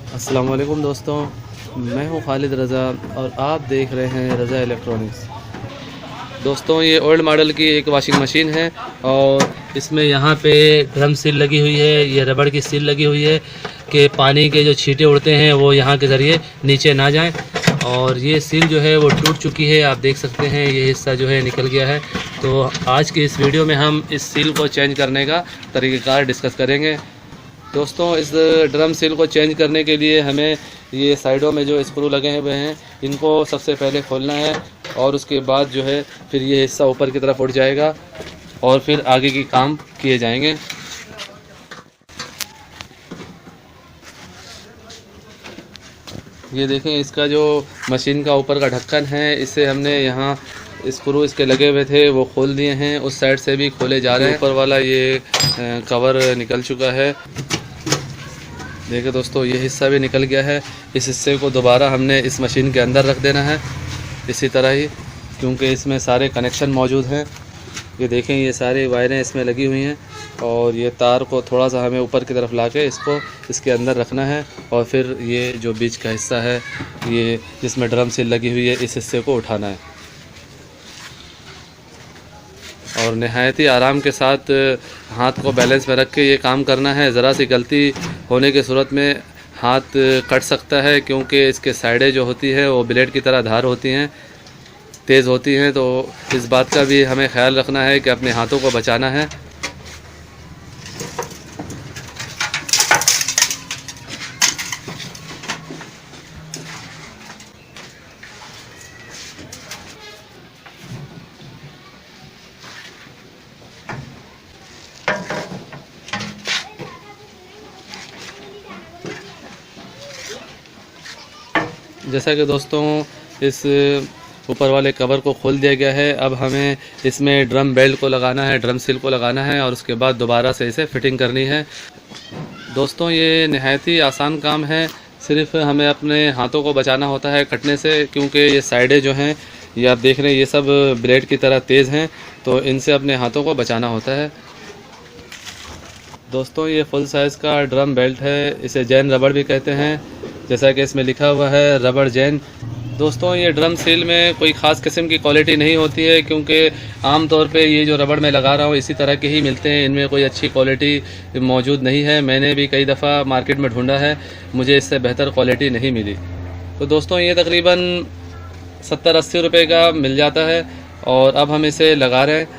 अस्सलाम वालेकुम दोस्तों, मैं हूं खालिद रज़ा और आप देख रहे हैं रज़ा इलेक्ट्रॉनिक्स। दोस्तों, ये ओल्ड मॉडल की एक वॉशिंग मशीन है और इसमें यहाँ पे ड्रम सील लगी हुई है। ये रबड़ की सील लगी हुई है कि पानी के जो छींटे उड़ते हैं वो यहाँ के ज़रिए नीचे ना जाएं। और ये सील जो है वो टूट चुकी है, आप देख सकते हैं ये हिस्सा जो है निकल गया है। तो आज की इस वीडियो में हम इस सील को चेंज करने का तरीक़ाकार डिस्कस करेंगे। दोस्तों, इस ड्रम सील को चेंज करने के लिए हमें ये साइडों में जो स्क्रू लगे हुए हैं इनको सबसे पहले खोलना है और उसके बाद जो है फिर ये हिस्सा ऊपर की तरफ उठ जाएगा और फिर आगे की काम किए जाएंगे। ये देखें, इसका जो मशीन का ऊपर का ढक्कन है इसे हमने यहाँ स्क्रू इसके लगे हुए थे वो खोल दिए हैं, उस साइड से भी खोले जा रहे हैं। ऊपर वाला ये कवर निकल चुका है। देखिए दोस्तों, ये हिस्सा भी निकल गया है। इस हिस्से को दोबारा हमने इस मशीन के अंदर रख देना है इसी तरह ही, क्योंकि इसमें सारे कनेक्शन मौजूद हैं। ये देखें, ये सारी वायरें इसमें लगी हुई हैं और ये तार को थोड़ा सा हमें ऊपर की तरफ लाके इसको इसके अंदर रखना है और फिर ये जो बीच का हिस्सा है ये जिसमें ड्रम सील लगी हुई है इस हिस्से को उठाना है और नहायत ही आराम के साथ हाथ को बैलेंस में रख के ये काम करना है। ज़रा सी गलती होने की सूरत में हाथ कट सकता है, क्योंकि इसके साइडें जो होती हैं वो ब्लेड की तरह धार होती हैं, तेज़ होती हैं। तो इस बात का भी हमें ख्याल रखना है कि अपने हाथों को बचाना है। जैसा कि दोस्तों, इस ऊपर वाले कवर को खोल दिया गया है। अब हमें इसमें ड्रम बेल्ट को लगाना है, ड्रम सील को लगाना है और उसके बाद दोबारा से इसे फिटिंग करनी है। दोस्तों, ये नहायत ही आसान काम है, सिर्फ हमें अपने हाथों को बचाना होता है कटने से, क्योंकि ये साइडें जो हैं ये आप देख रहे हैं ये सब ब्लेड की तरह तेज़ हैं, तो इनसे अपने हाथों को बचाना होता है। दोस्तों, ये फुल साइज़ का ड्रम बेल्ट है, इसे जैन रबड़ भी कहते हैं, जैसा कि इसमें लिखा हुआ है रबड़ जैन। दोस्तों, ये ड्रम सील में कोई ख़ास किस्म की क्वालिटी नहीं होती है, क्योंकि आम तौर पे ये जो रबड़ मैं लगा रहा हूँ इसी तरह के ही मिलते हैं, इनमें कोई अच्छी क्वालिटी मौजूद नहीं है। मैंने भी कई दफ़ा मार्केट में ढूंढा है, मुझे इससे बेहतर क्वालिटी नहीं मिली। तो दोस्तों, ये तकरीबन 70-80 रुपये का मिल जाता है और अब हम इसे लगा रहे हैं।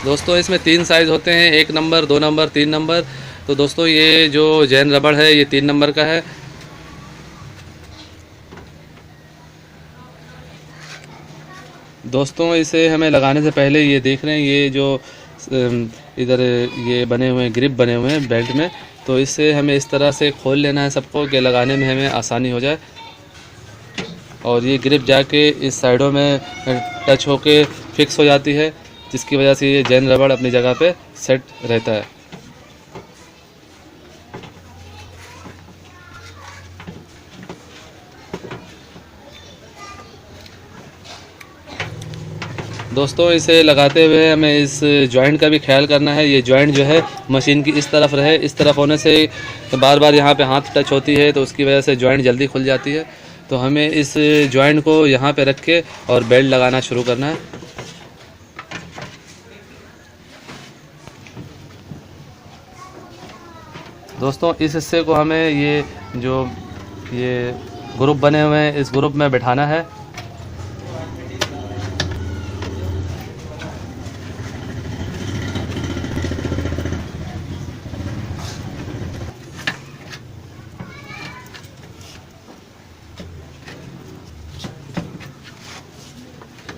दोस्तों, इसमें 3 साइज़ होते हैं, 1 नंबर, 2 नंबर, 3 नंबर। तो दोस्तों, ये जो जैन रबड़ है ये 3 नंबर का है। दोस्तों, इसे हमें लगाने से पहले ये देख रहे हैं ये जो इधर ये बने हुए हैं, ग्रिप बने हुए हैं बेल्ट में, तो इससे हमें इस तरह से खोल लेना है सबको कि लगाने में हमें आसानी हो जाए और ये ग्रिप जाके इस साइडों में टच होके फिक्स हो जाती है, जिसकी वजह से ये जैन रबड़ अपनी जगह पे सेट रहता है। दोस्तों, इसे लगाते हुए हमें इस जॉइंट का भी ख्याल करना है। ये जॉइंट जो है मशीन की इस तरफ रहे, इस तरफ होने से बार बार यहाँ पे हाथ टच होती है तो उसकी वजह से जॉइंट जल्दी खुल जाती है। तो हमें इस जॉइंट को यहाँ पे रख के और बेल्ट लगाना शुरू करना है। दोस्तों, इस हिस्से को हमें ये जो ये ग्रुप बने हुए हैं इस ग्रुप में बिठाना है।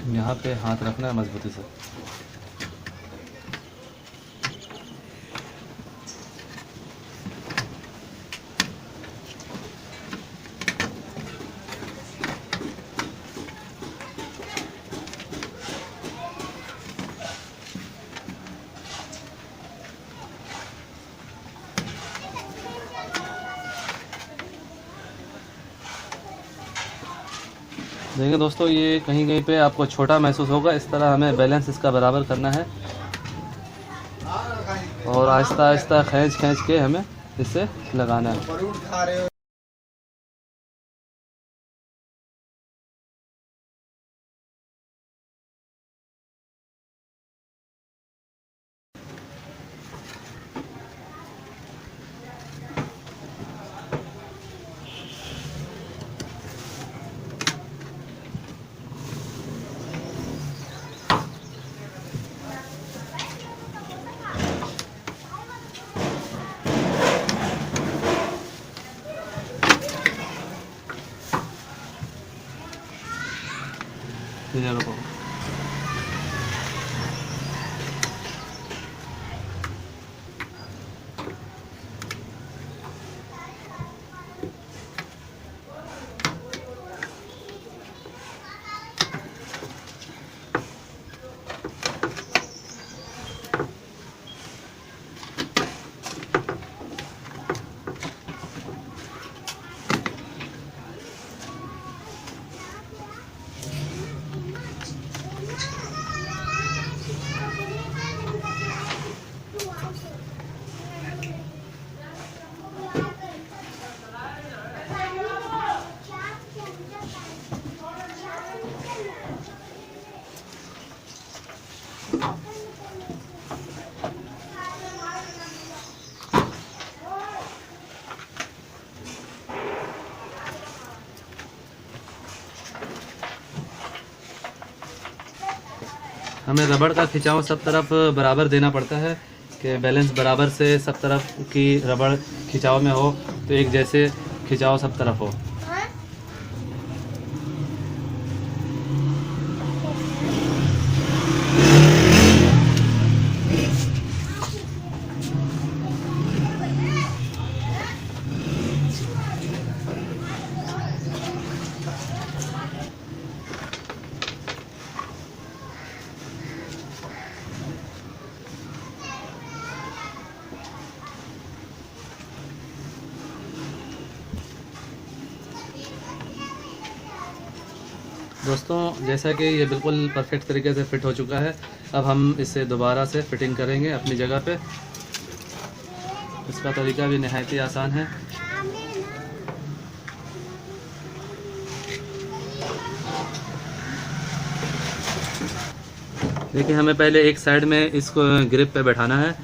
यहाँ पे हाथ रखना है मजबूती से। देखिए दोस्तों, ये कहीं कहीं पे आपको छोटा महसूस होगा, इस तरह हमें बैलेंस इसका बराबर करना है। और आहिस्ता आहिस्ता खींच के हमें इसे लगाना है। ये रुको। हमें रबड़ का खिंचाव सब तरफ बराबर देना पड़ता है कि बैलेंस बराबर से सब तरफ की रबड़ खिंचाव में हो, तो एक जैसे खिंचाव सब तरफ हो। दोस्तों जैसा कि ये बिल्कुल परफेक्ट तरीके से फिट हो चुका है, अब हम इसे दोबारा से फिटिंग करेंगे अपनी जगह पे। इसका तरीका भी निहायत ही आसान है। देखिए, हमें पहले एक साइड में इसको ग्रिप पे बैठाना है,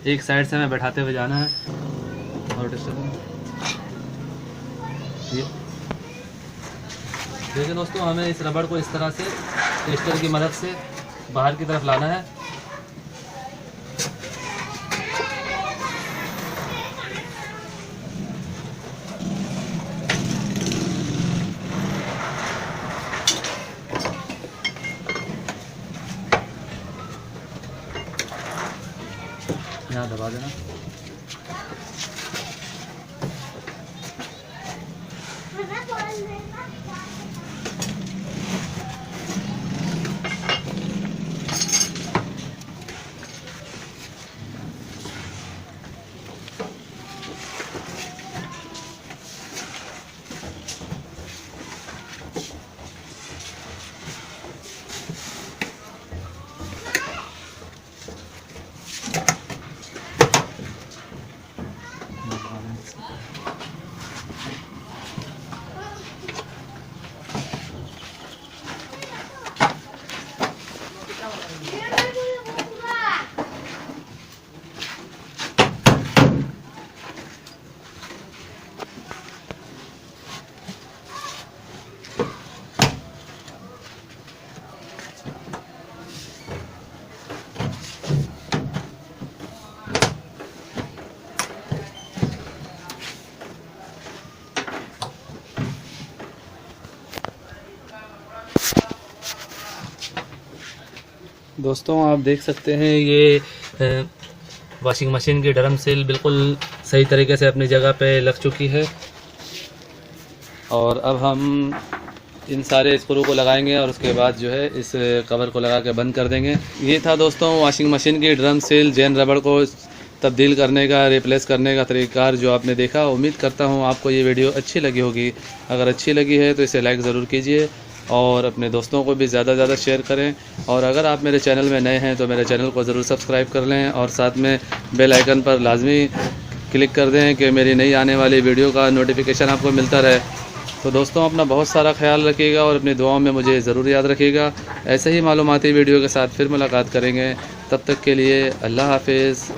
एक साइड से हमें बैठाते हुए जाना है। और देखिए दोस्तों, हमें इस रबड़ को इस तरह से टेस्टर की मदद से बाहर की तरफ लाना है। यहाँ दबा देना। दोस्तों आप देख सकते हैं, ये वॉशिंग मशीन की ड्रम सील बिल्कुल सही तरीके से अपनी जगह पे लग चुकी है। और अब हम इन सारे स्क्रू को लगाएंगे और उसके बाद जो है इस कवर को लगा के बंद कर देंगे। ये था दोस्तों वॉशिंग मशीन की ड्रम सील जैन रबड़ को तब्दील करने का, रिप्लेस करने का तरीक़ाकार जो आपने देखा। उम्मीद करता हूँ आपको ये वीडियो अच्छी लगी होगी। अगर अच्छी लगी है तो इसे लाइक ज़रूर कीजिए। और अपने दोस्तों को भी ज़्यादा से ज़्यादा शेयर करें। और अगर आप मेरे चैनल में नए हैं तो मेरे चैनल को ज़रूर सब्सक्राइब कर लें और साथ में बेल आइकन पर लाजमी क्लिक कर दें कि मेरी नई आने वाली वीडियो का नोटिफिकेशन आपको मिलता रहे। तो दोस्तों अपना बहुत सारा ख्याल रखिएगा और अपनी दुआओं में मुझे ज़रूर याद रखिएगा। ऐसे ही मालूमाती वीडियो के साथ फिर मुलाकात करेंगे, तब तक के लिए अल्लाह हाफिज़।